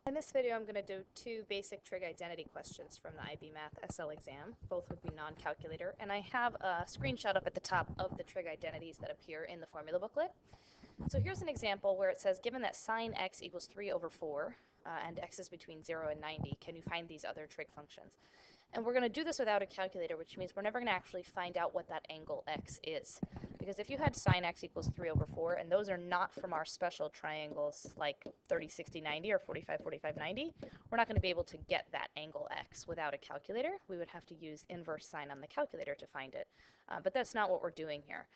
In this video, I'm going to do two basic trig identity questions from the IB Math SL exam. Both would be non-calculator, and I have a screenshot up at the top of the trig identities that appear in the formula booklet. So here's an example where it says, given that sine x equals 3 over 4, and x is between 0 and 90, can you find these other trig functions? And we're going to do this without a calculator, which means we're never going to actually find out what that angle x is. Because if you had sine x equals 3 over 4, and those are not from our special triangles like 30, 60, 90 or 45, 45, 90, we're not going to be able to get that angle x without a calculator. We would have to use inverse sine on the calculator to find it. But that's not what we're doing here.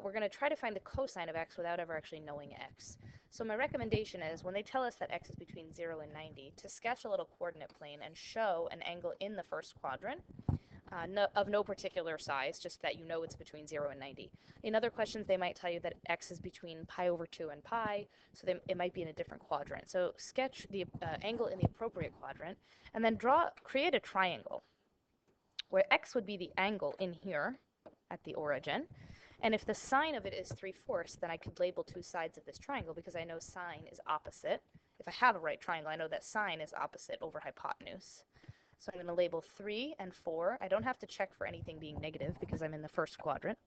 We're going to try to find the cosine of x without ever actually knowing x. So my recommendation is, when they tell us that x is between 0 and 90, to sketch a little coordinate plane and show an angle in the first quadrant of no particular size, just that you know it's between 0 and 90. In other questions, they might tell you that x is between pi over 2 and pi, so it might be in a different quadrant. So sketch the angle in the appropriate quadrant, and then create a triangle, where x would be the angle in here at the origin. And if the sine of it is 3/4, then I could label two sides of this triangle because I know sine is opposite. If I have a right triangle, I know that sine is opposite over hypotenuse. So I'm going to label 3 and 4. I don't have to check for anything being negative because I'm in the first quadrant.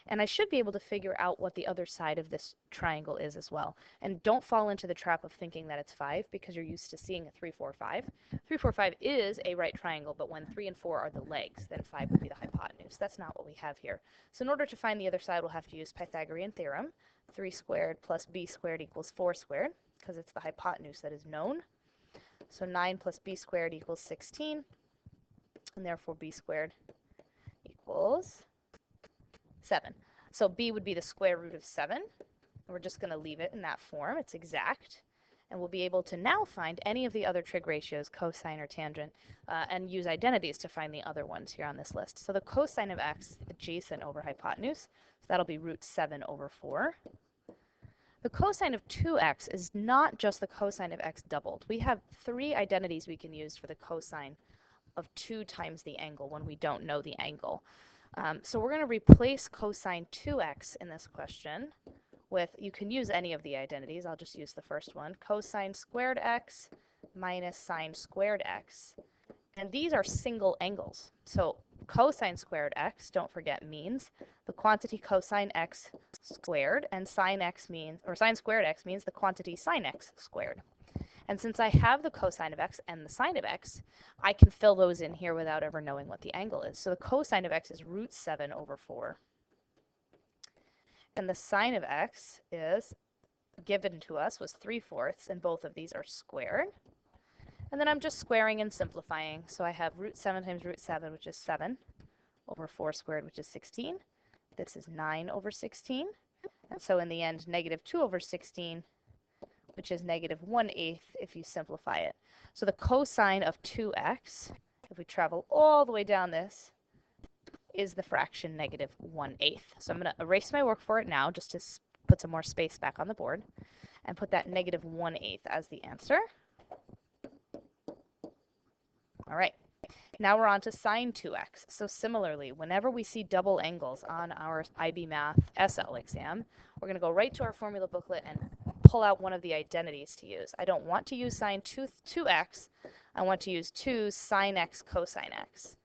And I should be able to figure out what the other side of this triangle is as well. And don't fall into the trap of thinking that it's 5 because you're used to seeing a 3, 4, 5. 3, 4, 5 is a right triangle, but when 3 and 4 are the legs, then 5 would be the hypotenuse. That's not what we have here. So in order to find the other side, we'll have to use Pythagorean theorem. 3 squared plus b squared equals 4 squared, because it's the hypotenuse that is known. So 9 plus b squared equals 16, and therefore b squared equals 7. So b would be the square root of 7. We're just going to leave it in that form. It's exact. And we'll be able to now find any of the other trig ratios, cosine or tangent, and use identities to find the other ones here on this list. So the cosine of x adjacent over hypotenuse, so that'll be root 7 over 4. The cosine of 2x is not just the cosine of x doubled. We have three identities we can use for the cosine of 2 times the angle when we don't know the angle. So we're going to replace cosine 2x in this question with, you can use any of the identities, I'll just use the first one, cosine squared x minus sine squared x. And these are single angles. So cosine squared x, don't forget, means the quantity cosine x squared, and sine x means, or sine squared x means the quantity sine x squared. And since I have the cosine of x and the sine of x, I can fill those in here without ever knowing what the angle is. So the cosine of x is root 7 over 4. And the sine of x is given to us was 3/4, and both of these are squared. And then I'm just squaring and simplifying. So I have root 7 times root 7, which is 7, over 4 squared, which is 16. This is 9 over 16. And so in the end, negative 2 over 16, which is negative 1/8 if you simplify it. So the cosine of 2x, if we travel all the way down this, is the fraction negative 1/8. So I'm going to erase my work for it now just to put some more space back on the board and put that negative 1/8 as the answer. All right, now we're on to sine 2x. So similarly, whenever we see double angles on our IB Math SL exam, we're going to go right to our formula booklet and pull out one of the identities to use. I don't want to use sine 2x. I want to use 2 sine x cosine x.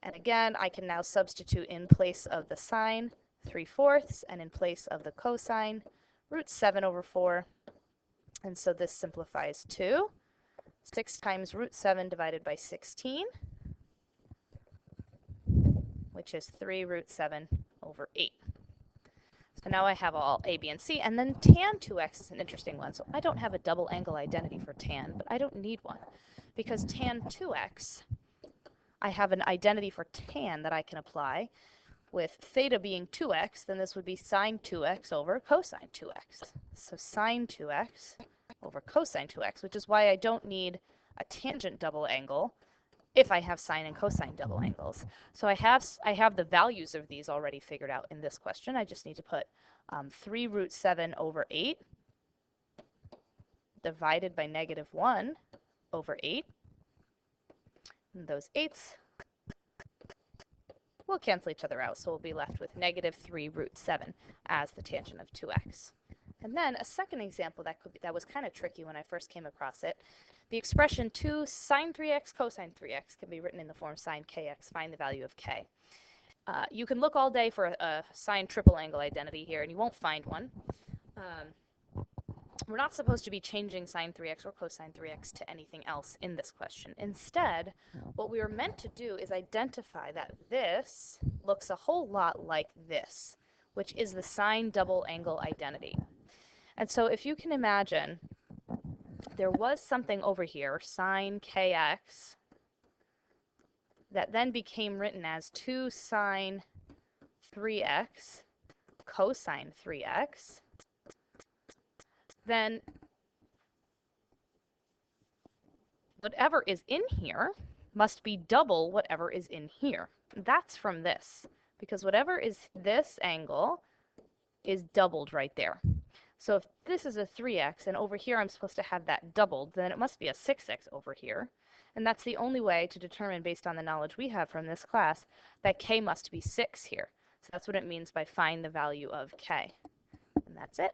And again, I can now substitute in place of the sine 3/4 and in place of the cosine root 7 over 4. And so this simplifies to 6 times root 7 divided by 16, which is 3 root 7 over 8. So now I have all a, b, and c. And then tan 2x is an interesting one. So I don't have a double angle identity for tan, but I don't need one. Because tan 2x, I have an identity for tan that I can apply. With theta being 2x, then this would be sine 2x over cosine 2x. So sine 2x over cosine 2x, which is why I don't need a tangent double angle if I have sine and cosine double angles. So I have the values of these already figured out in this question. I just need to put 3 root 7 over 8 divided by negative 1 over 8. And those 8s will cancel each other out, so we'll be left with negative 3 root 7 as the tangent of 2x. And then a second example that was kind of tricky when I first came across it. The expression 2 sine 3x cosine 3x can be written in the form sine kx. Find the value of k. You can look all day for a sine triple angle identity here, and you won't find one. We're not supposed to be changing sine 3x or cosine 3x to anything else in this question. Instead, what we are meant to do is identify that this looks a whole lot like this, which is the sine double angle identity. And so if you can imagine, there was something over here, sine kx, that then became written as 2 sine 3x cosine 3x, then whatever is in here must be double whatever is in here. That's from this, because whatever is this angle is doubled right there. So if this is a 3x and over here I'm supposed to have that doubled, then it must be a 6x over here. And that's the only way to determine, based on the knowledge we have from this class, that k must be 6 here. So that's what it means by find the value of k. And that's it.